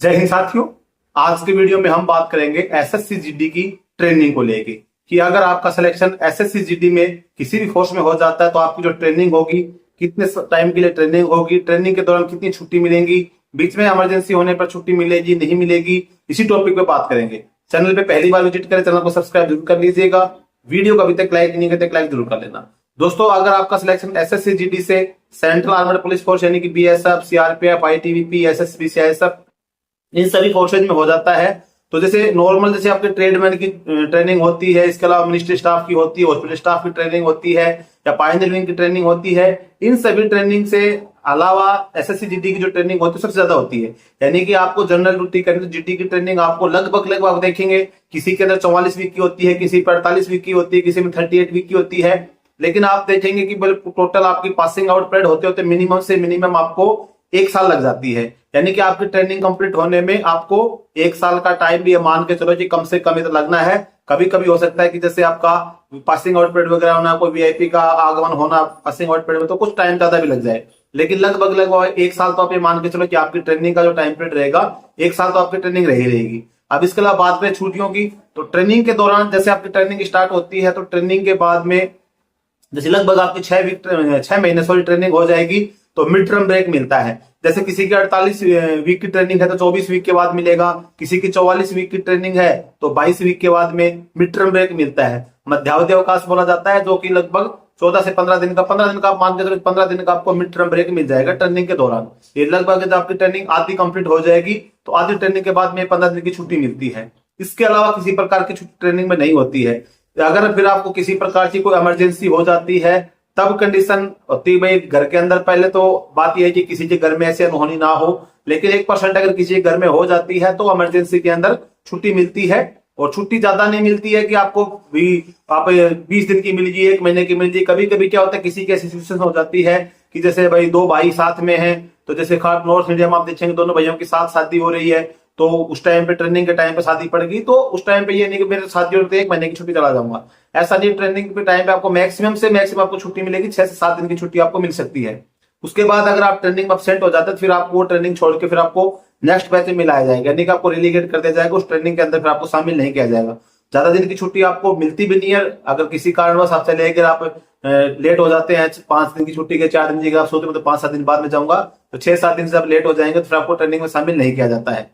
जय हिंद साथियों। आज के वीडियो में हम बात करेंगे एसएससी जीडी की ट्रेनिंग को लेके कि अगर आपका सिलेक्शन एसएससी जीडी में किसी भी फोर्स में हो जाता है तो आपकी जो ट्रेनिंग होगी, कितने टाइम के लिए ट्रेनिंग होगी, ट्रेनिंग के दौरान कितनी छुट्टी मिलेंगी, बीच में इमरजेंसी होने पर छुट्टी मिलेगी नहीं मिलेगी, इसी टॉपिक पे बात करेंगे। चैनल पे पहली बार विजिट करें, चैनल को सब्सक्राइब जरूर कर लीजिएगा। वीडियो को अभी तक लाइक नहीं करते, लाइक जरूर कर लेना। दोस्तों, अगर आपका सिलेक्शन एसएससी जीडी से सेंट्रल आर्मड पुलिस फोर्स यानी कि BSF, CRPF, ITBP, SSB, CISF इन सभी फोर्सेज में हो जाता है तो जैसे नॉर्मल जैसे आपके ट्रेडमैन की ट्रेनिंग होती है, इसके अलावा मिनिस्ट्री स्टाफ की होती है, हॉस्पिटल स्टाफ की ट्रेनिंग होती है या पायनियर विंग की ट्रेनिंग होती है, इन सभी ट्रेनिंग से अलावा एसएससी जीडी की जो ट्रेनिंग होती है सबसे ज्यादा होती है। यानी कि आपको जनरल ड्यूटी करनी तो जीडी की ट्रेनिंग आपको लगभग आप देखेंगे किसी के अंदर 44 वीक की होती है, किसी पर 48 वीक की होती है, किसी में 38 वीक की होती है। लेकिन आप देखेंगे कि टोटल आपकी पासिंग आउट परेड होते होते मिनिमम से मिनिमम आपको 1 साल लग जाती है। यानी कि आपकी ट्रेनिंग कंप्लीट होने में आपको 1 साल का टाइम भी मान के चलो कि कम से कम तो लगना है। कभी कभी हो सकता है कि जैसे आपका पासिंग आउट परेड वगैरह होना, कोई वीआईपी का आगमन होना पासिंग आउट परेड में, तो कुछ टाइम ज्यादा भी लग जाए। लेकिन लगभग 1 साल तो आप ये मान के चलो कि आपकी ट्रेनिंग का जो टाइम पीरियड रहेगा 1 साल तो आपकी ट्रेनिंग रही रहेगी। अब इसके अलावा बात करें छुट्टियों की, तो ट्रेनिंग के दौरान जैसे आपकी ट्रेनिंग स्टार्ट होती है तो ट्रेनिंग के बाद में जैसे लगभग आपकी 6 महीने सॉरी ट्रेनिंग हो जाएगी तो मिड टर्म ब्रेक मिलता है। जैसे किसी की 48 वीक की ट्रेनिंग है तो 24 वीक के बाद मिलेगा, किसी की 44 वीक की ट्रेनिंग है तो 22 वीक के बाद में मिड टर्म ब्रेक मिलता है, मध्यावधि अवकाश बोला जाता है, जो कि लगभग 14 से 15 दिन का आप मान के चलो 15 दिन का आपको मिड टर्म ब्रेक मिल जाएगा ट्रेनिंग के दौरान। ये लगभग जब आपकी ट्रेनिंग आधी कंप्लीट हो जाएगी तो आधी ट्रेनिंग के बाद में 15 दिन की छुट्टी मिलती है। इसके अलावा किसी प्रकार की छुट्टी ट्रेनिंग में नहीं होती है। अगर फिर आपको किसी प्रकार की कोई इमरजेंसी हो जाती है तब कंडीशन होती है भाई घर के अंदर। पहले तो बात यह है कि किसी के घर में ऐसे अनहोनी ना हो, लेकिन 1% अगर किसी के घर में हो जाती है तो इमरजेंसी के अंदर छुट्टी मिलती है। और छुट्टी ज्यादा नहीं मिलती है कि आपको भी आप 20 दिन की मिल जाए, 1 महीने की मिल जाए। कभी कभी क्या होता है किसी की ऐसी सिचुएशन हो जाती है कि जैसे भाई 2 भाई साथ में हैं, तो जैसे खास नॉर्थ इंडिया में आप देखेंगे दोनों भाइयों की साथ शादी हो रही है, तो उस टाइम पे ट्रेनिंग के टाइम पे शादी पड़ गई तो उस टाइम पे ये नहीं कि मेरे शादी होते 1 महीने की छुट्टी चला जाऊंगा, ऐसा नहीं। ट्रेनिंग के टाइम पे आपको मैक्सिमम से मैक्सिमम आपको छुट्टी मिलेगी, 6 से 7 दिन की छुट्टी आपको मिल सकती है। उसके बाद अगर आप ट्रेनिंग में अपसेंट हो जाते हैं तो फिर आपको वो ट्रेनिंग छोड़ के फिर आपको नेक्स्ट बैच में मिलाया जाएगा, यानी कि आपको रिलीगेट कर दिया जाएगा, उस ट्रेनिंग के अंदर फिर आपको शामिल नहीं किया जाएगा। ज्यादा दिन की छुट्टी आपको मिलती भी नहीं है। अगर किसी कारणवश आप चले गए, आप लेट हो जाते हैं 5 दिन की छुट्टी के 4 दिन की आप सोचते तो 5-7 दिन बाद में जाऊंगा, तो 6-7 दिन से आप लेट हो जाएंगे तो फिर आपको ट्रेनिंग में शामिल नहीं किया जाता है।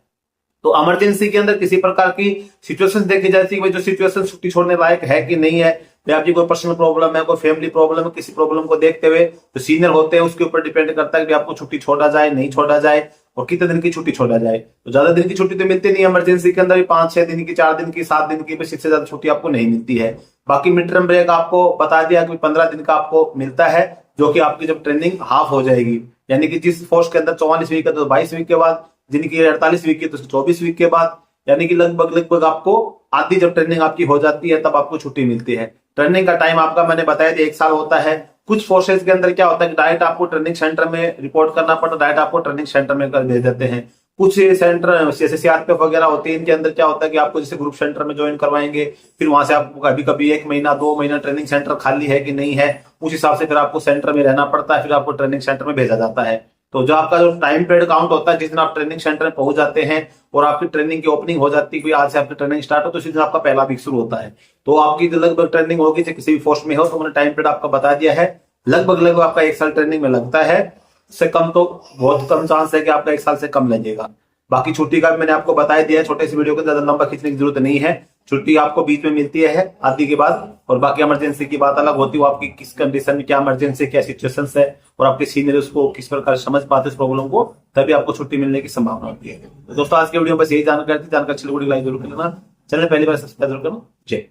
तो इमरजेंसी के अंदर किसी प्रकार की सिचुएशन देखी जाती है, जो सिचुएशन छुट्टी छोड़ने लायक है कि नहीं है, या आपकी कोई पर्सनल प्रॉब्लम है, कोई फैमिली प्रॉब्लम है, किसी प्रॉब्लम को देखते हुए जो सीनियर होते हैं उसके ऊपर डिपेंड करता है कि आपको छुट्टी छोड़ा जाए नहीं छोड़ा जाए और कितने दिन की छुट्टी छोड़ा जाए। तो ज्यादा दिन की छुट्टी तो मिलती नहीं है इमरजेंसी के अंदर, 5-6 दिन की, 4 दिन की, 7 दिन की, इससे ज्यादा छुट्टी आपको नहीं मिलती है। बाकी मिड टर्म ब्रेक आपको बता दिया कि 15 दिन का आपको मिलता है, जो कि आपकी जब ट्रेनिंग हाफ हो जाएगी, यानी कि जिस फोर्स के अंदर 44 वीक है तो 22 वीक के बाद, जिनकी 48 वीक की तो 24 वीक के बाद, यानी कि लगभग आपको आधी जब ट्रेनिंग आपकी हो जाती है तब आपको छुट्टी मिलती है। ट्रेनिंग का टाइम आपका मैंने बताया था 1 साल होता है। कुछ फोर्सेज के अंदर क्या होता है कि डायरेक्ट आपको ट्रेनिंग सेंटर में रिपोर्ट करना पड़ता है, डायरेक्ट आपको ट्रेनिंग सेंटर में कर दे देते हैं। कुछ सेंटर जैसे सीआरपीएफ वगैरह होते हैं, इनके अंदर क्या होता है कि आपको जैसे ग्रुप सेंटर में ज्वाइन करवाएंगे, फिर वहां से आपको कभी कभी 1 महीना 2 महीना ट्रेनिंग सेंटर खाली है कि नहीं है, उस हिसाब से फिर आपको सेंटर में रहना पड़ता है, फिर आपको ट्रेनिंग सेंटर में भेजा जाता है। तो जो आपका जो टाइम पीरियड काउंट होता है जिस दिन आप ट्रेनिंग सेंटर में पहुंच जाते हैं और आपकी ट्रेनिंग की ओपनिंग हो जाती है, आज से आपकी ट्रेनिंग स्टार्ट हो तो उसी दिन आपका पहला वीक शुरू होता है। तो आपकी जो लगभग ट्रेनिंग होगी चाहे किसी भी फोर्स में हो, तो मैंने टाइम पीरियड आपका बता दिया है। लगभग आपका 1 साल ट्रेनिंग में लगता है, इससे कम तो बहुत कम चांस है कि आपका 1 साल से कम लगेगा। बाकी छुट्टी का भी मैंने आपको बता दिया है, छोटे से वीडियो को ज्यादा लंबा खींचने की जरूरत नहीं है। छुट्टी आपको बीच में मिलती है आदि के बाद, और बाकी इमरजेंसी की बात अलग होती है, वो आपकी किस कंडीशन में क्या इमरजेंसी क्या सिचुएशन है और आपके सीनियर उसको किस प्रकार समझ पाते इस प्रॉब्लम को, तभी आपको छुट्टी मिलने की संभावना होती है। तो दोस्तों आज के वीडियो में बस यही जानकारी थी। जानकारी अच्छी लगी लाइक जरूर कर लेना, चैनल पहली बार सब्सक्राइब जरूर करना। जय।